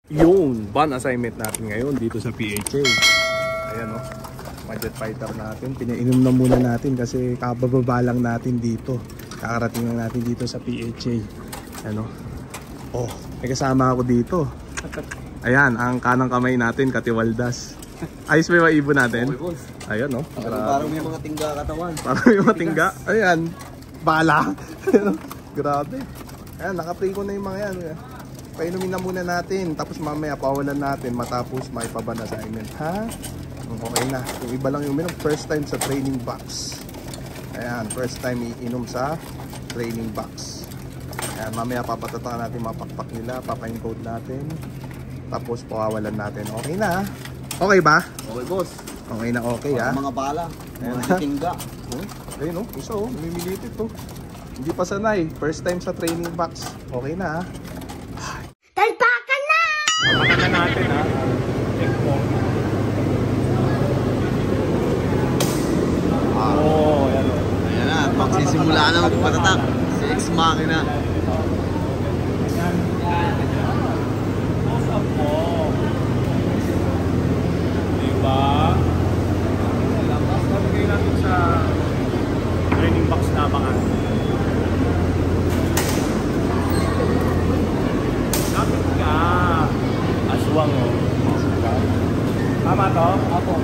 Yung ban assignment natin ngayon dito sa PHA. Ayan o, jet fighter natin. Pinainom na muna natin kasi kabababa lang natin dito. Kakarating lang natin dito sa PHA. Ano? Oh, may kasama ako dito. Ayan, ang kanang kamay natin, Katiwaldas. Ayos ba yung ibon natin? Ayan o. Parang may mga tingga katawan. Parang may mga tingga. Ayan, bala. Grabe. Ayan, naka-play ko na yung mga yan. Painumin na muna natin, tapos mamaya pawalan natin matapos may paban assignment. Ha? Okay na. Yung iba lang yung uminom, first time sa training box. Ayan, first time iinom sa training box. Ayan, mamaya papatatakan natin mapakpak nila, papain-code natin. Tapos pawalan natin. Okay na. Okay ba? Okay, boss. Okay na okay ha. Mga bala, mga tingga. Ayun o, isa o, lumilitit o. Hindi pa sanay, first time sa training box. Okay na ha. Talpakan na! Talpakan na natin ha. Take mo. Oh, yan o. Ayan na, magsisimula na magpatatak. Si Ex-Machina. Close up mo. Diba? Tapos nalagay natin sa training box na abangan. Kapit ka. Aswang o. Tama to? Apo.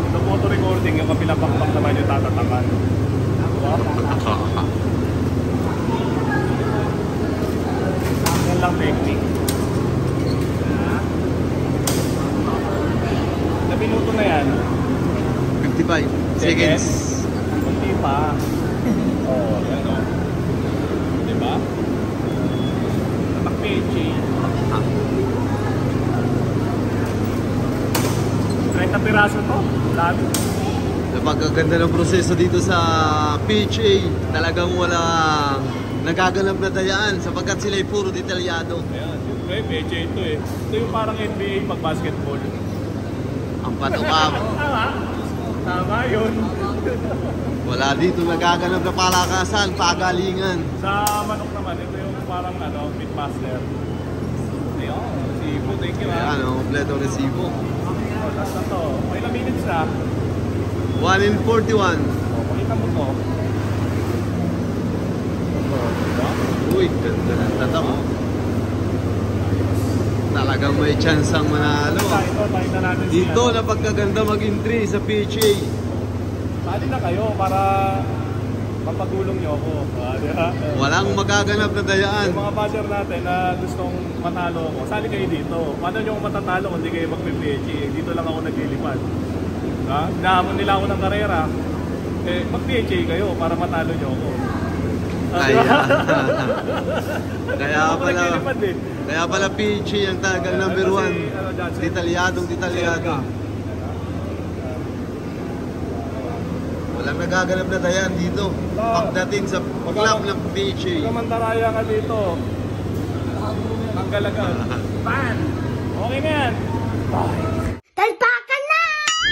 Ito photo recording, yung kapilang bakbak naman yung tatatakan. Yan lang technique. Na minuto na yan. 55 seconds. Kunti pa. Oh, yan o. Diba? Tatak PHA. 30 piraso to. Labi. Napagaganda ng proseso dito sa PHA. Talagang walang nagaganap na dayaan sapagkat sila ay puro detalyado. Ayan, siyempre PHA ito eh. Ito yung parang NBA pag basketball. Ang patukap. Tama. Tama yun. Wala dito nagaganap na palakasan, pagalingan. Sa manok naman, ito yung parang pitmaster. Ayun, Sibo, thank you ha. Ayan, kompleto resibo. Tapos na to, may ilang minutes na. 1 in 41. Pakita mo to. Uy, ganda ng tatak mo. Talagang may chance ang manalo. Ito, natin dito na pagkaganda mag-entry sa PHA. Sali na kayo para mapagulong nyo ako. Diba? Walang magaganap na dayaan. Yung mga batter natin na gustong matalo ako, sali kayo dito. Paano nyo matatalo kung hindi kayo mag-PHA? Dito lang ako naglilipad. Hinahamon nila ako ng karera. Eh, mag-PHA kayo para matalo nyo ako. Kaya pala PHA ang talagang number 1. Detalyadong detalyado. Walang nagaganap na dayan dito. Pagdating sa club ng PHA. Kamantaraya ka dito. Tanggal agad. Ban! Okay na yan. Talpakan na!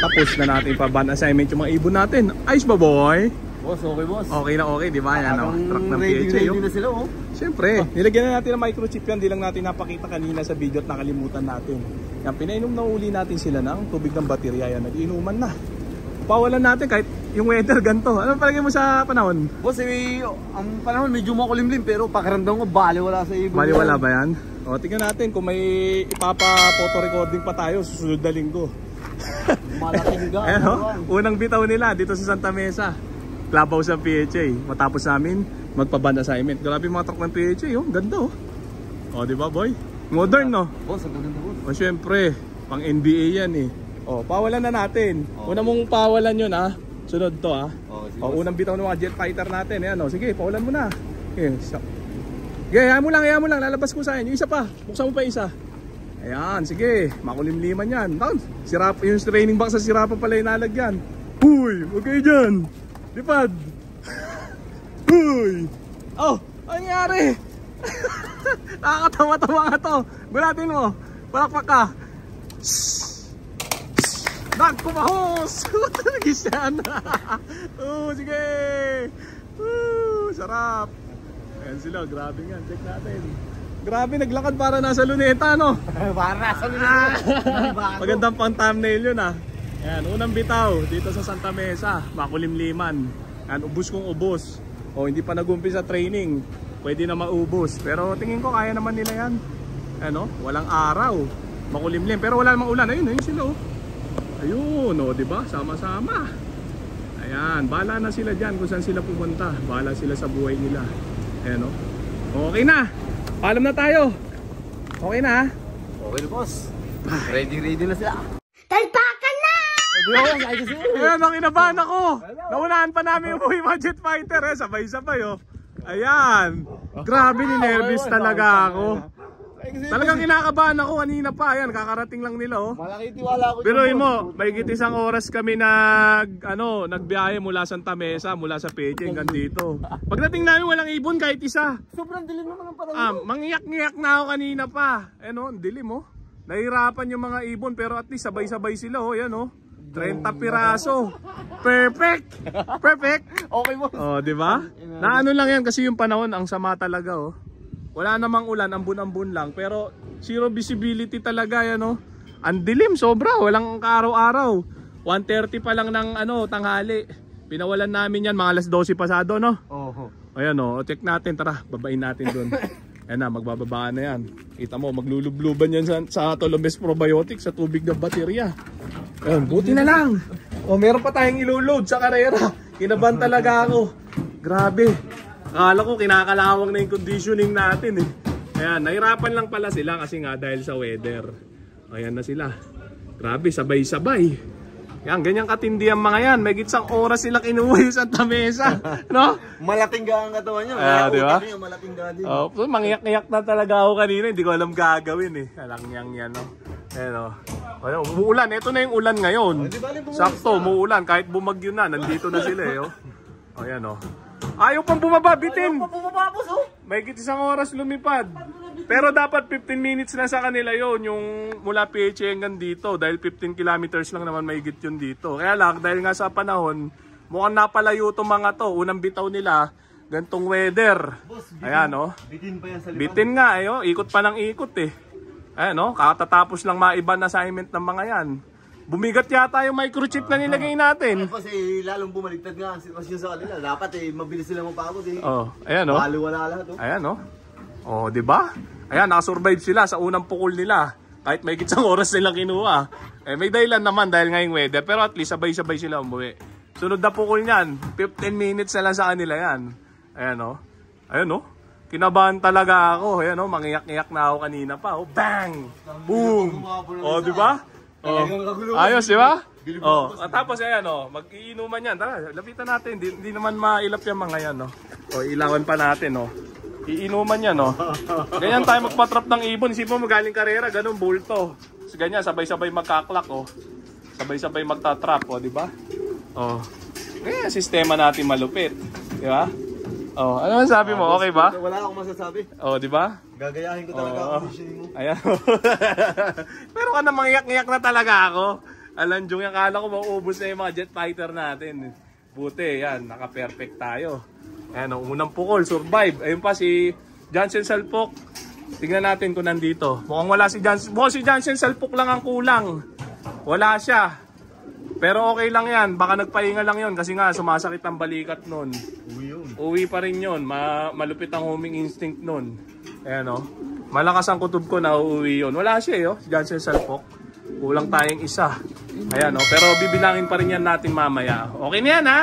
Tapos na natin pa ban assignment yung mga ibon natin. Ayos ba boy? Boss, okay boss. Okay na okay, di ba? Yan o. Truck ng PHA. Ready na sila oh. Siyempre, nilagyan na natin ng microchip yan. Di lang natin napakita kanina sa video at nakalimutan natin. Yan, pinainom na uli natin sila ng tubig ng baterya. Yan, nag-inuman na. Pawalan natin kahit yung weather ganito. Ano palagay mo sa panahon? Boss, ang panahon medyo makulimlim pero pakiramdam ko baliwala sa ibon. Baliwala ba yan? O, tingnan natin kung may ipapa-photo recording pa tayo susunod na linggo. Malaking ga. Ayan o, unang bitaw nila dito sa Santa Mesa. Clubhouse ng PHA. Matapos namin magpa-band assignment. Grabe mga truck ng PHA, oh. Ganda oh. O, di ba boy? Modern no? Boss, ang ganda boss. O, syempre, pang NBA yan eh. O, pawalan na natin. Una mong pawalan yun ah. Sunod to ah. O, unang bitaw ng mga jet fighter natin. Ayan o, sige, pawalan mo na. Okay, hayaan mo lang, lalabas ko sa inyo. Yung isa pa, buksan mo pa isa. Ayan, sige, makulimliman yan. Sirap, yung training box sa sirapa pala yung nalagyan. Uy, huwag kayo dyan. Lipad. Uy. Oh, ano nangyari? Nakakatawa-tawa nga to. Gulatin mo, palakpak ka. Nagkumahos. Nagisyan. Sige. Sarap. Ayan sila, grabe nga. Check natin. Grabe, naglakad para nasa Luneta, no? Para nasa Luneta. Magandang pang thumbnail yun, ah. Ayan, unang bitaw dito sa Santa Mesa, makulimliman. Ayan, ubos kong ubos. O, hindi pa nag-umpisa training, pwede na maubos. Pero tingin ko kaya naman nila yan. Ano, walang araw, makulimlim. Pero wala namang ulan. Ayun, ayun sila, oh. Ayun, oh, diba? Sama-sama. Ayan, bahala na sila dyan kung saan sila pumunta. Bahala sila sa buhay nila. Ayan, oh. Okay na. Paalam na tayo. Okay na, ha? Okay, boss. Ready na sila. Talpakan na! Ayan, nakinabahan ako. Naunahan pa namin yung mga jet fighter, eh. Sabay-sabay, oh. Ayan. Grabe, ni-nervous talaga ako. Talagang kinakabahan ako kanina pa. Ayan, kakarating lang nila, oh. Malaki tiwala ko. Biruin mo, mahigit isang oras kami nagbiyahe mula Santa Mesa, mula sa Peche hanggang dito. Pagdating namin walang ibon kahit isa. Sobrang dilim naman ang panahon. Mangiyak-ngiyak na ako kanina pa. Ano, dilim, oh. Nahirapan yung mga ibon pero at least sabay-sabay sila, oh. Yan, oh. 30 piraso. Perfect. Perfect. Okay, boss. Oh, di ba? Na ano lang yan kasi yung panahon ang sama talaga, oh. Wala namang ulan, ambon-ambon lang, pero zero visibility talaga yan, oh. Ang dilim sobra, walang araw-araw. 1:30 pa lang ng tanghali. Pinawalan namin yan mga alas 12 pasado, no? Oo. Ayan, oh, check natin, tara, babain natin doon. Ayan na, magbababaan na yan. Kita mo, maglulubluban yan sa Tolomes Probiotics sa tubig ng baterya. Ayan, buti na lang. Oh, meron pa tayong iloload sa karera. Kinabahan talaga ako. Grabe. Akala ko kinakalawang na yung conditioning natin, eh. Ayan, nahirapan lang pala sila kasi nga dahil sa weather. Ayan na sila. Grabe, sabay-sabay. Yan, ganyang katindi ang mga yan. May gitsang oras sila kinuha yung Santa Mesa. No? Malatingga ang katawan niya. Di ba? Malatingga din. Oh, so mangiyak-ngiyak na talaga ako kanina. Hindi ko alam gagawin, eh. Alang yan, no? Ayan, oh. Ayan, umuulan. Ito na yung ulan ngayon. Sakto, umuulan. Kahit bumagyo na, nandito na sila, eh. Oh. Ayan, oh. Ayaw pang bumaba, bitin. Ayaw pang bumaba, boss, oh. May isang oras lumipad. Pero dapat 15 minutes na sa kanila yon, yung mula PHA hanggang dito. Dahil 15 kilometers lang naman mahigit yun dito. Kaya lang, dahil nga sa panahon, mukhang napalayo itong mga to. Unang bitaw nila, gantong weather. Boss, ayan, oh. Bitin pa yan sa likod. Bitin nga, eh, oh. Ikot pa ng ikot, eh. Ayan, oh. Katatapos lang maiban assignment ng mga yan. Bumigat yata yung microchip na nilagay natin. Kasi lalong bumaligtad nga ang sitwasyon sa kanila. Dapat, mabilis sila mapagod, eh. Oh, ayan, oh. Wala lahat, oh. Ayan, oh. Oh, di ba? Ayan, nakasurvive sila sa unang pukul nila. Kahit may gitsang oras nilang kinuha. Eh, may dahilan naman dahil ngayong weather. Pero at least sabay-sabay sila umuwi. Sunod na pukul niyan, 15 minutes na lang sa kanila yan. Ayan, oh. Ayan, oh. Kinabahan talaga ako. Ayan, oh. Mangiyak-iyak na ako kanina pa. Oh, bang! Boom! Oh, di ba? Oh. Ayos, di ba? Oh, tapos ayan, oh, mag-iinuman yan. Tara, lapitan natin. Hindi naman mailap yung mga yan, oh. Oh, ilawan pa natin, oh. Iinuman yan, oh. Ganyan tayo magpatrap ng ibon. Isipin mo galing karera, ganun bulto. So, ganyan, sabay-sabay magkaklak, oh. Sabay-sabay magtatrap, oh, di ba? Oh. Ganyan, sistema natin malupit. Di ba? Oh, ano man sabi mo? Okay ba? Wala akong masasabi. Oh, di ba? Gagayahin ko talaga ang positioning mo. Ayan. Pero ka na mangiyak-ngiyak na talaga ako. Alam nyo, akala ko mauubos na yung mga jet fighter natin. Buti, yan, naka-perfect tayo. Ayan, unang pukol, survive. Ayun pa si Jansen Salpok. Tingnan natin kung nandito. Mukhang wala si Jansen. Mukhang si Jansen Salpok lang ang kulang. Wala siya. Pero okay lang yan. Baka nagpahinga lang yon kasi nga sumasakit ang balikat nun. Uwi yun. Uwi pa rin yun. Malupit ang homing instinct nun. Ayan, o. Malakas ang kutob ko na uuwi yun. Wala siya, eh, si Jansen Salpok. Kulang tayong isa. Ayan, o. Pero bibilangin pa rin yan natin mamaya. Okay na yan, ha?